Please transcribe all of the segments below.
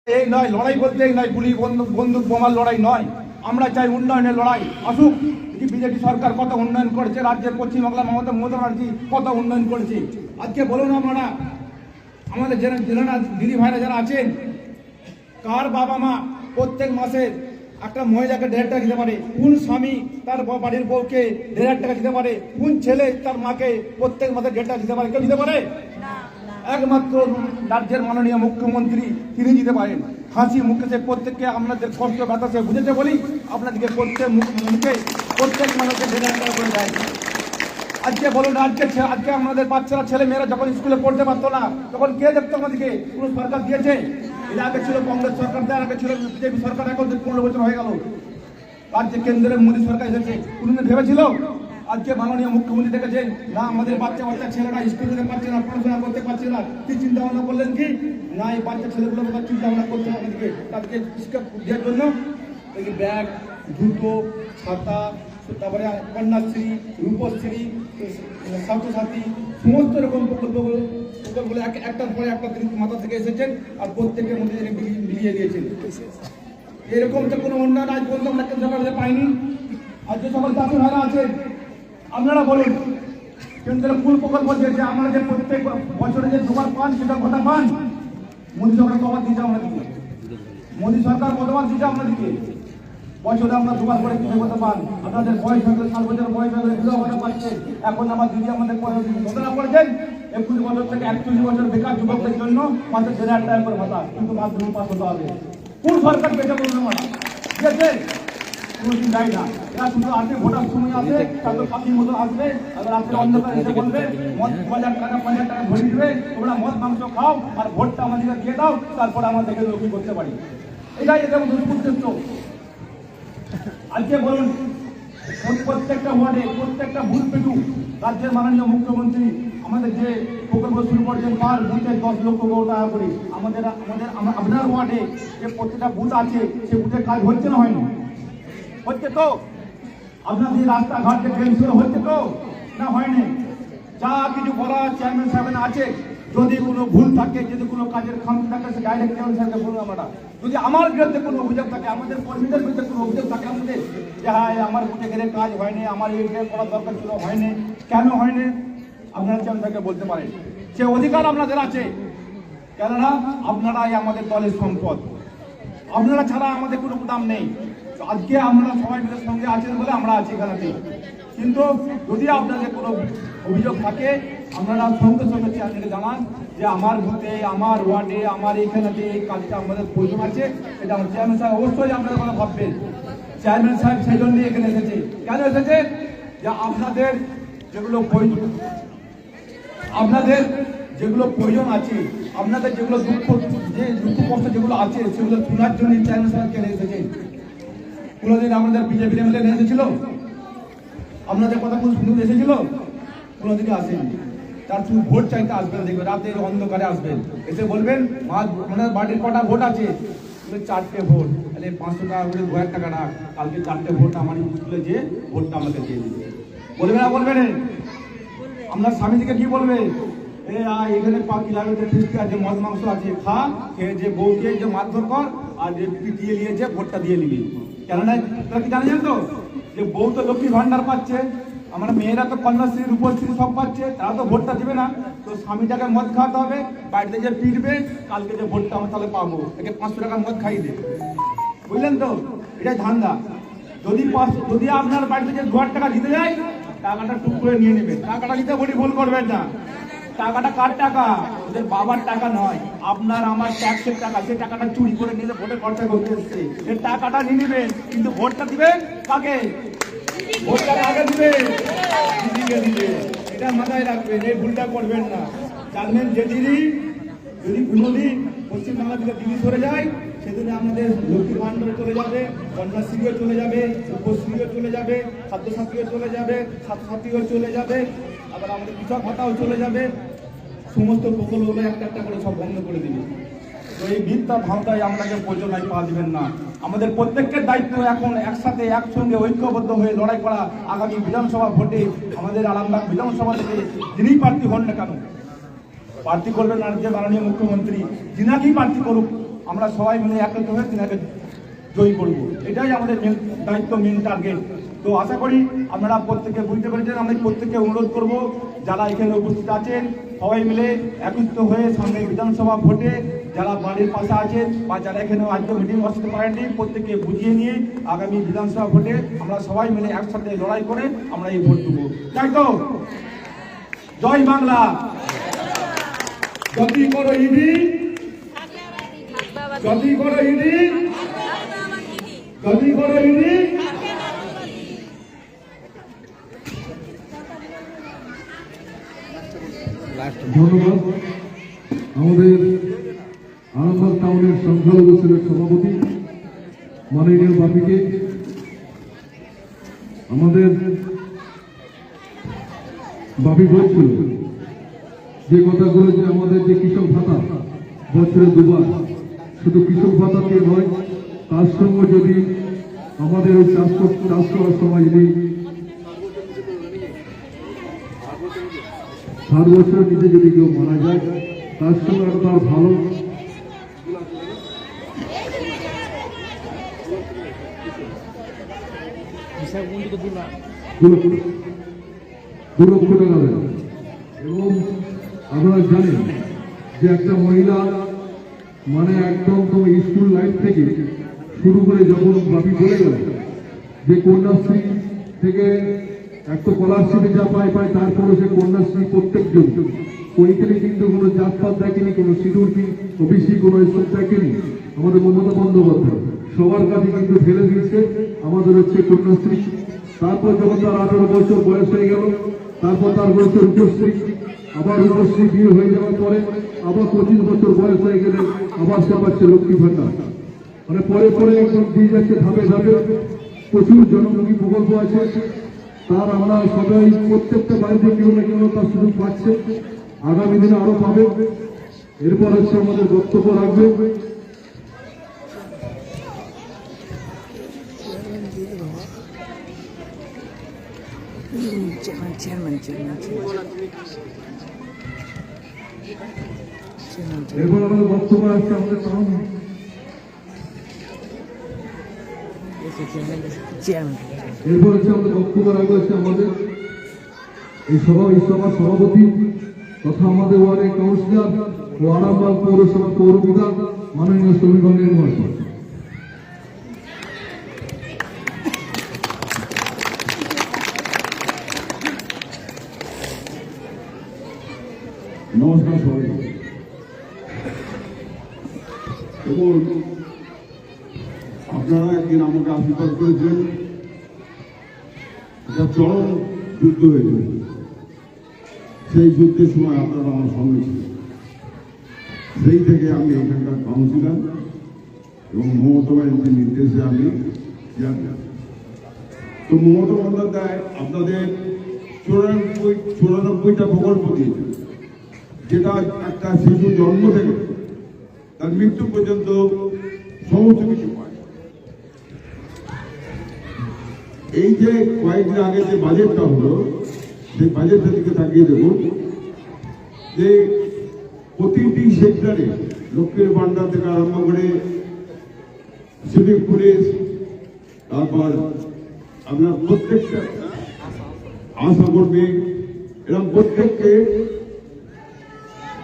এই নয় লড়াই বলতে এই নয় গুলি বন্দুক বোমার লড়াই নয়। আমরা চাই উন্নয়নের লড়াই আসুক। বিজেপি সরকার কত উন্নয়ন করেছে, রাজ্যের পশ্চিমবাংলা মমতা ব্যানার্জি কত উন্নয়ন করেছে। আজকে বলুন আপনারা, আমাদের জেলা দিদি ভাইরা যারা আছেন, কার বাবা মা প্রত্যেক মাসে একটা মহিলাকে 1,500 টাকা দিতে পারে? কোন স্বামী তার বাড়ির বউকে 1,500 টাকা দিতে পারে? কোন ছেলে তার মাকে প্রত্যেক মাসে 1,500 টাকা দিতে পারে? কেউ দিতে পারে? একমাত্র রাজ্যের মাননীয় মুখ্যমন্ত্রী তিনি দিতে পারেন। হাসি মুখে সে প্রত্যেককে আপনাদের কষ্ট ব্যথা সে বুঝেছে বলি আপনাদেরকে প্রত্যেক মুখে প্রত্যেক মানুষকে 1,500 টাকা করে দেয়। আজকে বলুন, আজকে আমাদের বাচ্চারা ছেলে মেয়েরা যখন স্কুলে পড়তে পারতো না তখন কে দেখতো আমাদেরকে? কোনো সরকার দিয়েছে? এর আগে ছিল কংগ্রেস সরকার, তার আগে ছিল বিজেপি সরকার, এখন 15 বছর হয়ে গেল। রাজ্যে কেন্দ্রের মোদী সরকার এসেছে, কোনদিন ভেবেছিল? আজকে মাননীয় মুখ্যমন্ত্রী দেখেছেন না আমাদের বাচ্চা ছেলেরা স্কুল যেতে পারছে না, পড়াশোনা করতে পারছে না, কি চিন্তা ভাবনা করলেন কি না এই বাচ্চা ছেলেগুলোর কথা চিন্তা ভাবনা করছে আমাদেরকে তাদেরকে শিক্ষা দেওয়ার জন্য ব্যাগ, জুতো, ছাতা, তারপরে কন্যাশ্রী, রূপশ্রী, ছাত্রছাত্রী, সমস্ত রকম প্রকল্পগুলো একটার পরে একটা মাথা থেকে এসেছেন আর প্রত্যেকের মধ্যে মিলিয়ে দিয়েছেন। এরকম তো কোনো উন্নয়ন আজ পর্যন্ত আমরা সরকার পাইনি। আর যে সকল চাষি ভাইরা আছেন আপনারা বলুন, কেন্দ্রের ফুল প্রকল্প দিয়েছে, আমরা যে প্রত্যেক বছরে যে দুবার পান সেটা কথা পান? মোদী সরকার কবার দিয়েছে আমাদেরকে? মোদী সরকার কতবার দিয়েছে আমাদেরকে? বছরে আমরা দুবার করে কিছু কথা পান। আপনাদের বয়স হয়ে 7 বছর বয়স হয়ে গেলে কথা পাচ্ছে। এখন আমার দিদি আমাদের ঘোষণা করেছেন 21 বছর থেকে 41 বছর বেকার যুবকদের জন্য মাসে 1,500 টাকা করে ভাতা, কিন্তু মাধ্যমিক পাস হতে হবে। কোন সরকার পেয়েছে বলুন আমরা? দিয়েছে? কোনোদিন দেয় না। এরা শুধু আসে ভোটার সময় আসে, তারপর পাখির মতো আসবে, আর রাত্রে অন্ধকার এসে বলবে মদ 5,000 টাকা 5,000 টাকা ধরে দিবে, তোমরা মদ মাংস খাও আর ভোটটা আমাদেরকে দিয়ে দাও, তারপর আমাদেরকে লক্ষ্মী করতে পারি। এটাই এদের উদ্দেশ্য। আজকে বলুন, প্রত্যেকটা ওয়ার্ডে প্রত্যেকটা বুথ পেটু রাজ্যের মাননীয় মুখ্যমন্ত্রী আমাদের যে প্রকল্প শুরু করেছেন, পার বুথে 10 লক্ষ টাকা করে। আপনার ওয়ার্ডে যে প্রত্যেকটা বুথ আছে সে বুথের কাজ হচ্ছে না হয়নি? হচ্ছে তো? আপনাদের রাস্তাঘাট যে ড্রেন হচ্ছে তো না হয়নি? যা কিছু বলা চেয়ারম্যান সাহেব আছে, যদি কোনো ভুল থাকে, যদি কোনো কাজের খামতি থাকে সে ডাইরেক্ট চেয়ারম্যান সাহেবকে বলুন। আমরা যদি আমার বিরুদ্ধে কোনো অভিযোগ থাকে, আমাদের কর্মীদের বিরুদ্ধে কোনো অভিযোগ থাকে আমাদের যে হ্যাঁ আমার বুথে গেলে কাজ হয়নি, আমার এই করার দরকার ছিল হয়নি, কেন হয়নি, আপনারা চেয়ারম্যান সাহেবকে বলতে পারেন। সে অধিকার আপনাদের আছে, কেননা আপনারাই আমাদের দলের সম্পদ। আপনারা ছাড়া আমাদের কোনো দাম নেই। আজকে আমরা সবাই মিলে সঙ্গে আছেন বলে আমরা আছি এখানে। কিন্তু যদি আপনাদের কোনো অভিযোগ থাকে আপনারা সঙ্গে সঙ্গে চেয়ারম্যানকে জানান যে আমার বুথে, আমার ওয়ার্ডে, আমার এইখানে যে এই কাজটা আমাদের প্রয়োজন আছে, এটা আমার চেয়ারম্যান সাহেব অবশ্যই আপনাদের কথা ভাববেন। চেয়ারম্যান সাহেব সেই জন্যই এখানে এসেছে। কেন এসেছে? যে আপনাদের যেগুলো প্রয়োজন আছে, আপনাদের যেগুলো দুঃখ কষ্ট যেগুলো আছে সেগুলো শোনার জন্য চেয়ারম্যান সাহেব এখানে এসেছে। কোনোদিন আমাদের বিজেপির এমএলএ এসেছিল? আপনাদের কথা কোন শুনতে এসেছিল? কোনোদিনই আসেনি। তার শুধু ভোট চাইতে আসবেন, দেখবেন রাতের অন্ধকারে আসবেন, এসে বলবেন আপনার বাড়ির কটা ভোট আছে? 4টে ভোট। তাহলে 500 টাকা করে 2,000 টাকা রাখ, কালকে 4টে ভোট আমার স্কুলে যে ভোটটা আমাকে দিয়ে দিবে। বলবে না বলবেন? আপনার স্বামী থেকে কি বলবে? এখানে পাখি লাগবে, ফিস্টি আছে, মদ মাংস আছে, খা, খেয়ে যে বউকে যে মারধর কর আর যে পিটিয়ে নিয়েছে ভোটটা দিয়ে নিবি। কেননা তোরা কি জানেন তো যে বউ তো লক্ষ্মী ভান্ডার পাচ্ছে, আমরা মেয়েরা তো কন্যাশ্রী, রূপশ্রী সব পাচ্ছে, তারা তো ভোটটা দিবে না। তো স্বামীটাকে মদ খাওয়াতে হবে, বাড়িতে যে পিটবে, কালকে যে ভোটটা আমরা তাহলে পাবো, একে 500 টাকা মদ খাইয়ে দেবে। বুঝলেন তো? এটাই ধান্দা। যদি আপনার বাড়িতে যে 2,000 টাকা দিতে যায়, টাকাটা টুক করে নিয়ে নেবে। টাকাটা দিতে বলি ভুল করবেন না। টাকাটা কার টাকা? ওদের বাবার টাকা নয়, আপনার আমার ট্যাক্সের টাকা। সে টাকাটা চুরি করে নিলে ভোটে খরচা করতে এসছে, এই টাকাটা নিয়ে নেবেন, কিন্তু ভোটটা দিবেন কাকে? ভোটটা আগে দিবে, দিদিকে দিবে। এটা মাথায় রাখবেন, এই ভুলটা করবেন না। জানবেন যে দিদি যদি কোনোদিন পশ্চিমবাংলা থেকে দিদি সরে যায়, সেদিনে আমাদের লক্ষ্মী ভান্ডারে চলে যাবে, কন্যাশ্রীও চলে যাবে, রূপশ্রীও চলে যাবে, ছাত্রছাত্রীও চলে যাবে, ছাত্রছাত্রীও চলে যাবে, আবার আমাদের কৃষক ভাতাও চলে যাবে। সমস্ত প্রকল্পগুলো একটা একটা করে সব বন্ধ করে দিবে। তো এই মিথ্যা ভাবনায় আপনাকে প্রযোজনায় পা দিবেন না। আমাদের প্রত্যেকের দায়িত্ব এখন একসাথে একসঙ্গে ঐক্যবদ্ধ হয়ে লড়াই করা। আগামী বিধানসভা ভোটে আমাদের আরামবাগ বিধানসভা থেকে যিনি প্রার্থী হন না কেন, প্রার্থী করবেন রাজ্যের মাননীয় মুখ্যমন্ত্রী, যিনাকেই প্রার্থী করুক, আমরা সবাই মিলে একত্রিত হয়ে তিনাকে জয়ী করবো, এটাই আমাদের মেন দায়িত্ব, মেন টার্গেট। তো আশা করি আপনারা প্রত্যেকে বুঝতে পেরেছেন। আমি প্রত্যেককে অনুরোধ করব, যারা এখানে উপস্থিত আছেন সবাই মিলে একত্রিত হয়ে সামনে বিধানসভা ভোটে যারা বাড়ির পাশে আছেন বা যারা এখানে আজকে মিটিং বসতে পারেননি, প্রত্যেককে বুঝিয়ে নিয়ে আগামী বিধানসভা ভোটে আমরা সবাই মিলে একসাথে লড়াই করে আমরা এই ভোট দেবো। তাই তো? জয় বাংলা। যদি করো ইডি, যদি করো ইডি, যদি করো ইডি। ধন্যবাদ আমাদের আরামবাগ টাউনের সংখ্যালঘু সেলের সভাপতি মাননীয় বাপিকে। আমাদের বাপি বলছিল যে কথাগুলো, যে আমাদের যে কৃষক ভাতা বছরে দুবার, শুধু কৃষক ভাতাতে নয়, তার সঙ্গে যদি আমাদের ওই চাষ করার সময় যদি 7 বছরের নিচে যদি কেউ মারা যায়, তার সঙ্গে আরো তার ভালো 2 লক্ষ টাকা দেয়। এবং আপনারা জানেন যে একটা মহিলা মানে একদম তোমার স্কুল লাইফ থেকে শুরু করে যখন বাপি বলে গেল যে কন্যাশ্রী থেকে একটা স্কলারশিপে যা পায় তারপরে সে কন্যাশ্রী প্রত্যেকজন ওইখানে কিন্তু কোনো জাতপাত দেখেনি, কোনো সিঁদুর কি ওবিসি কোনো এসব দেখেনি। আমাদের মমতা বন্দ্যোপাধ্যায় সবার কাছে কিন্তু ফেলে দিয়েছে আমাদের হচ্ছে কন্যাশ্রী। তারপর যখন তার 18 বছর বয়স হয়ে গেল, তারপর তার বয়সে রূপশ্রী, আবার রূপশ্রী বিয়ে হয়ে যাওয়ার পরে আবার 25 বছর বয়স হয়ে গেলে আবার সে পাচ্ছে লক্ষ্মী ভান্ডার। মানে পরে পরে একদম দিয়ে যাচ্ছে ধাপে ধাপে। প্রচুর জনমুখী প্রকল্প আছে, তার আমরা সবাই প্রত্যেকটা বাড়িতে কেউ না কেউ তার সুযোগ পাচ্ছে, আগামী দিনে আরো পাবে। এরপর হচ্ছে আমাদের বক্তব্য রাখবে এরপর আমাদের বক্তব্য রাখছে আমাদের এরপর হচ্ছে আমাদের বক্তব্য রাখবে হচ্ছে আমাদের এই সভার সভাপতি তথা আমাদের ওয়ার্ডের কাউন্সিলর ও আরামবাগ পৌরসভার পৌরপিতা মাননীয় শ্রমিকগণের মহাশয়। নমস্কার সবাই। এবং আপনারা একদিন আমাকে আশীর্বাদ করেছেন, একটা চরম যুদ্ধ হয়েছিল, সেই যুদ্ধের সময় আপনারা আমার সঙ্গে ছিলেন। সেই থেকে আমি এখানকার কাউন্সিলর এবং মমতা ব্যানার্জির নির্দেশে আমি চেয়ারম্যান। তো মমতা বন্দ্যোপাধ্যায় আপনাদের 94টা প্রকল্প দিয়েছে, যেটা একটা শিশু জন্ম থেকে তার মৃত্যু পর্যন্ত সমস্ত কিছু পায়। এই যে কয়েকদিন আগে যে বাজেটটা হলো, সেই বাজেটটা দিকে তাকিয়ে দেখুন যে প্রতিটি সেক্টরে লক্ষ্মীর ভান্ডার থেকে আরম্ভ করে সিভিক পুলিশ, তারপর আপনার প্রত্যেকটা আশা কর্মী, এরকম প্রত্যেককে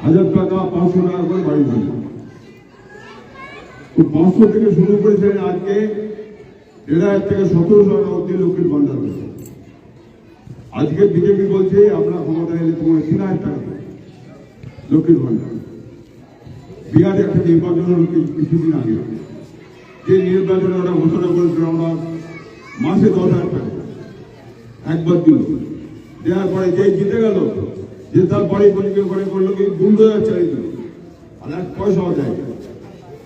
1000 টাকা 500 টাকা করে বাড়ি দিল। তো 500 থেকে শুরু করেছেন, আজকে 1500 থেকে 1700 টাকা অব্দি লক্ষ্মীর ভান্ডার হয়েছে। আজকে বিজেপি বলছে আমরা ক্ষমতা এলে তোমার 3000 টাকা লক্ষ্মীর ভান্ডার। বিহারে একটা নির্বাচন হল কিছুদিন আগে, যে নির্বাচনে ওরা ঘোষণা করেছিল আমরা মাসে 10,000 টাকা একবার দিল। দেওয়ার পরে যে জিতে গেল, যে তার বাড়ি পরিচয় করে করলো কি 2,000 চাই দিল, আর 1 পয়সাও দেয়।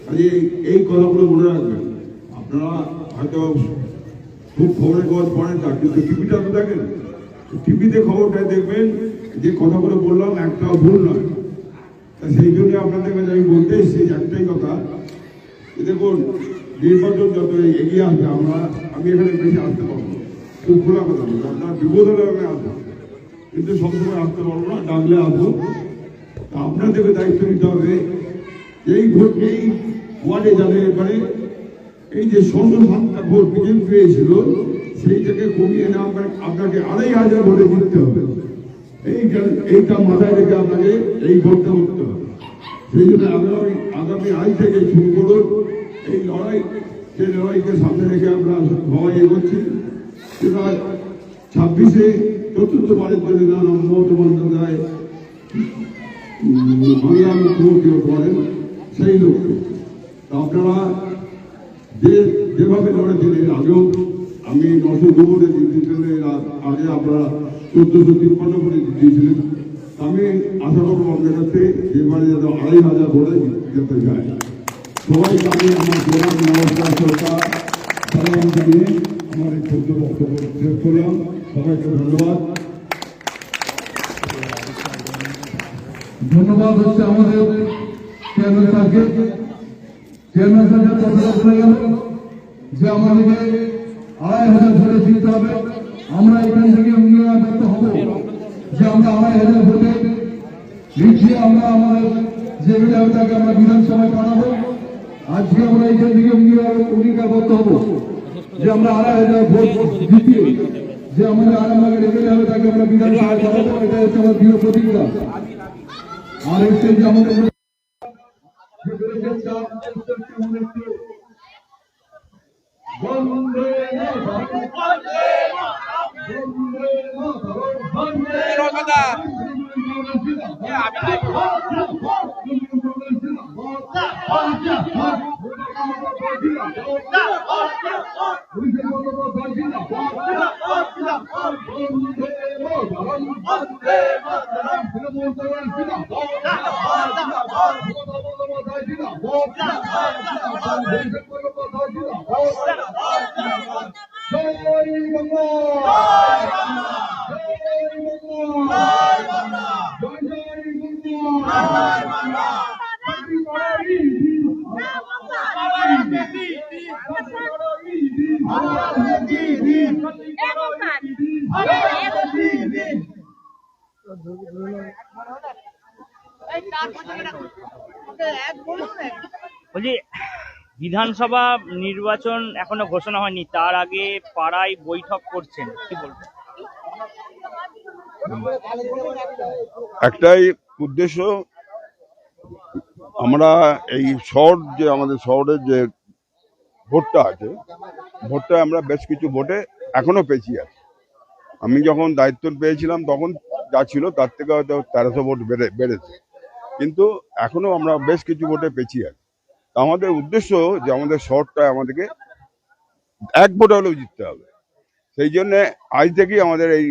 কাজে এই কথাগুলো মনে রাখবেন। আপনারা হয়তো খুব খবরের কাগজ পড়েন না, কিন্তু টিভিটা তো দেখেন, টিভিতে খবরটা দেখবেন যে কথাগুলো বললাম একটাও ভুল নয়। সেই জন্য আপনাদের কাছে আমি বলতে এসেছি একটাই কথা, দেখুন নির্বাচন যত এগিয়ে আসবে আমি এখানে বেশি আসতে পারবো, খুব খোলা কথা বলবো। আপনার বিপদ হলে আমি আসবো, কিন্তু সবসময় আসতে পারবো না, ডাকলে আসবো। আপনাদেরকে দায়িত্ব নিতে হবে। এই ওয়ার্ডে যাদের এবারে এই যে 607টা ভোট বিজেপি পেয়েছিল সেইটাকে কমিয়ে না আপনাকে 2500 ভোটে জিততে হবে। এইটা মাথায় রেখে আপনাকে এই ভোটটা উঠতে হবে। সেই জন্য আগামী আজ থেকে শুরু করুন এই লড়াই। সেই লড়াইকে সামনে রেখে আমরা সবাই এগোচ্ছি। সেটা 26-এ চতুর্থবারের জন্য মমতা বন্দ্যোপাধ্যায় বাংলা মুখ্যমন্ত্রী করেন সেই লক্ষ্যে। আপনারা যেভাবে লড়েছেন এর আগেও, আমি 902 ভোটে জিতেছিলেন, এর আগে আপনারা 1453 ভোটে জিতেছিলেন। আমি আশা করবো আপনার কাছে এবারে যাতে 2500 ভোটে জিততে যায়। সবাইকে আমি আমার প্রধান নমস্কার সরকার সালাম জানিয়ে আমার এই ছোট্ট বক্তব্য শেষ করলাম। সবাইকে ধন্যবাদ। ধন্যবাদ হচ্ছে আমাদের চেয়ারম্যান স্যারকে। চেয়ারম্যান স্যার কথাটা বলে গেল যে আমাদেরকে 2500 ভোটে জিততে হবে। আমরা এখান থেকে অঙ্গীকারবদ্ধ হব যে আমরা 2500 ভোটে লিখিয়ে আমরা আমাদের যে বিধায়কটাকে আমরা বিধানসভায় পাঠাবো। আজকে আমরা এখান থেকে অঙ্গীকারবদ্ধ হব যে আমরা 2500 ভোট জিতিয়ে যে আমাদের আরামবাগের এমএলএ হবে তাকে আমরা বিধানসভায় পাঠাবো। এটা হচ্ছে আমার দৃঢ় প্রতিজ্ঞা। আর হচ্ছে যে আমাদের বন্দে বলছি বিধানসভা নির্বাচন এখনো ঘোষণা হয়নি, তার আগে পাড়ায় বৈঠক করছেন, কি বলবেন? একটাই উদ্দেশ্য, আমরা এই শহর যে আমাদের শহরের যে ভোটটা আছে, ভোটটা আমরা বেশ কিছু ভোটে এখনো পেয়েছি আছি। আমি যখন দায়িত্ব পেয়েছিলাম তখন যা ছিল তার থেকে হয়তো 1300 ভোট বেড়েছে, কিন্তু এখনো আমরা বেশ কিছু ভোটে পেয়েছি আছি। আমাদের উদ্দেশ্য যে আমাদের শহরটা আমাদেরকে এক ভোটে হলেও জিততে হবে। সেই জন্য আজ থেকেই আমাদের এই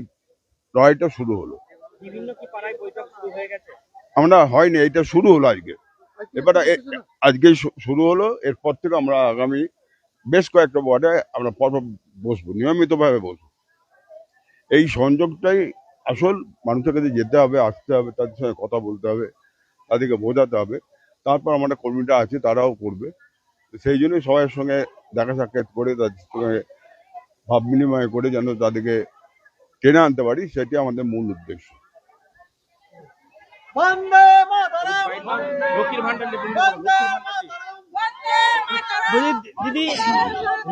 লড়াইটা শুরু হলো। বিভিন্ন কি পাড়ায় বৈঠক শুরু হয়ে গেছে? আমরা হয়নি, এটা শুরু হলো আজকে। এবার আজকেই শুরু হলো। এরপর থেকে আমরা আগামী বেশ কয়েকটা ওয়ার্ডে আমরা পরপর বসবো, নিয়মিতভাবে বসবো। এই সংযোগটাই আসল। মানুষের কাছে যেতে হবে, আসতে হবে, তাদের সঙ্গে কথা বলতে হবে, তাদেরকে বোঝাতে হবে। তারপর আমাদের কর্মীরা আছে, তারাও করবে। সেই জন্যই সবার সঙ্গে দেখা সাক্ষাৎ করে তাদের সঙ্গে ভাব বিনিময় করে যেন তাদেরকে টেনে আনতে পারি, সেটি আমাদের মূল উদ্দেশ্য। লক্ষ্মীর ভান্ডার দিদি,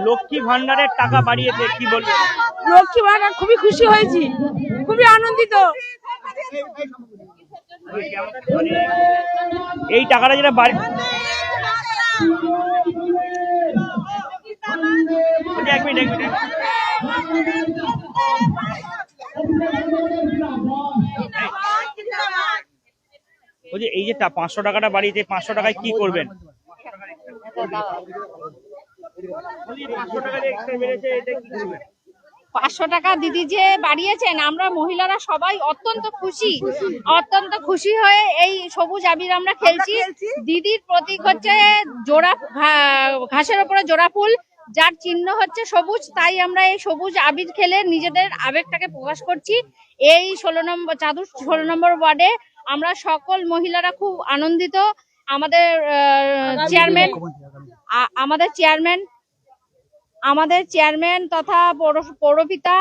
লক্ষ্মী ভান্ডারের টাকা বাড়িয়েছে, কি বলবেন? লক্ষ্মী ভান্ডার খুবই খুশি হয়েছি, খুবই আনন্দিত। এই টাকাটা যেটা বাড়ি, এক মিনিট বলছি, এই যে 500 টাকাটা বাড়িয়েছে, 500 টাকায় কি করবেন? 500 টাকা দিদি যে বাড়িয়েছেন, আমরা মহিলারা সবাই অত্যন্ত খুশি হয়ে এই সবুজ আবির আমরা খেলছি। দিদির প্রতীক হচ্ছে জোড়া ঘাসের উপরে জোড়া ফুল, যার চিহ্ন হচ্ছে সবুজ। তাই আমরা এই সবুজ আবির খেলে নিজেদের আবেগটাকে প্রকাশ করছি। এই 16 নম্বর ওয়ার্ডে আমরা সকল মহিলারা খুব আনন্দিত। আমাদের চেয়ারম্যান তথা পৌরপিতা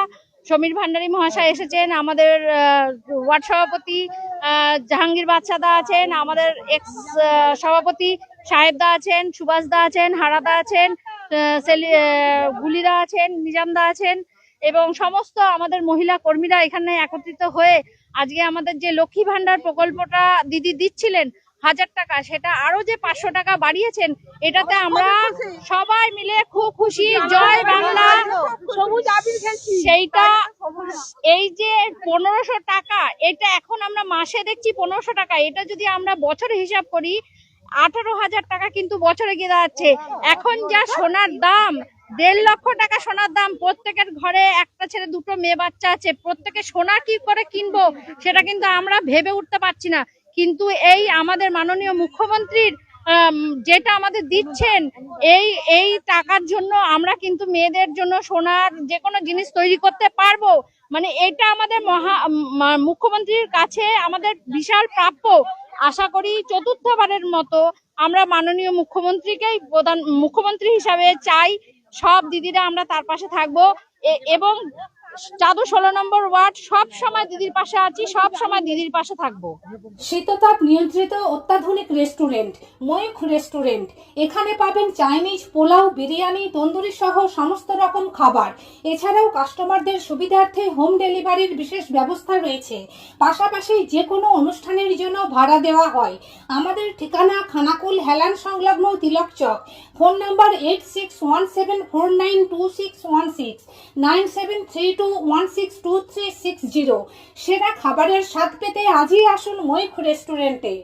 সমীর ভান্ডারী মহাশয় এসেছেন, আমাদের ওয়ার্ড সভাপতি জাহাঙ্গীর বাদশাদা আছেন, আমাদের এক্স সভাপতি সাহেবদা আছেন, সুভাষদা আছেন, হারাদা আছেন, গুলিদা আছেন, নিজামদা আছেন এবং সমস্ত আমাদের মহিলা কর্মীরা এখানে একত্রিত হয়ে আজকে আমাদের যে লক্ষ্মী ভান্ডার প্রকল্পটা দিদি দিচ্ছিলেন 1000 টাকা, সেটা আরো যে 500 টাকা বাড়িয়েছেন, এটাতে আমরা সবাই মিলে খুব খুশি। জয় বাংলা। সেইটা এই যে 1500 টাকা, এটা এখন আমরা মাসে দেখছি 1500 টাকা, এটা যদি আমরা বছরে হিসাব করি 18,000 টাকা কিন্তু বছরে গিয়ে দাঁড়াচ্ছে। এখন যা সোনার দাম, 1.5 লক্ষ টাকা সোনার দাম, প্রত্যেকের ঘরে একটা ছেলে দুটো মেয়ে বাচ্চা আছে, প্রত্যেকে সোনা কি করে কিনবো সেটা কিন্তু আমরা ভেবে উঠতে পারছি না। কিন্তু এই আমাদের মাননীয় মুখ্যমন্ত্রীর যেটা আমাদের দিচ্ছেন, এই টাকার জন্য আমরা কিন্তু মেয়েদের জন্য সোনার যে কোনো জিনিস তৈরি করতে পারবো। মানে এটা আমাদের মুখ্যমন্ত্রীর কাছে আমাদের বিশাল প্রাপ্য। আশা করি চতুর্থবারের মতো আমরা মাননীয় মুখ্যমন্ত্রীকেই মুখ্যমন্ত্রী হিসাবে চাই। সব দিদিরা আমরা তার পাশে থাকবো এবং চাদু 16 নম্বর ওয়ার্ড সব সময় দিদির পাশে আছি, সব সময় দিদির পাশে থাকবো। শীততাপ নিয়ন্ত্রিত অত্যাধুনিক রেস্টুরেন্ট ময়ূখ রেস্টুরেন্ট। এখানে পাবেন চাইনিজ, পোলাও, বিরিয়ানি, তন্দুরি সহ সমস্ত রকম খাবার। এছাড়াও কাস্টমারদের সুবিধার্থে হোম ডেলিভারির বিশেষ ব্যবস্থা রয়েছে। পাশাপাশি যে কোনো অনুষ্ঠানের জন্য ভাড়া দেওয়া হয়। আমাদের ঠিকানা খানাকুল হেলান সংলগ্ন তিলক চক। Phone number 8617492616 9732162360। সেরা খাবারের স্বাদ পেতে আজই আসুন ময়ূখ রেস্টুরেন্টে।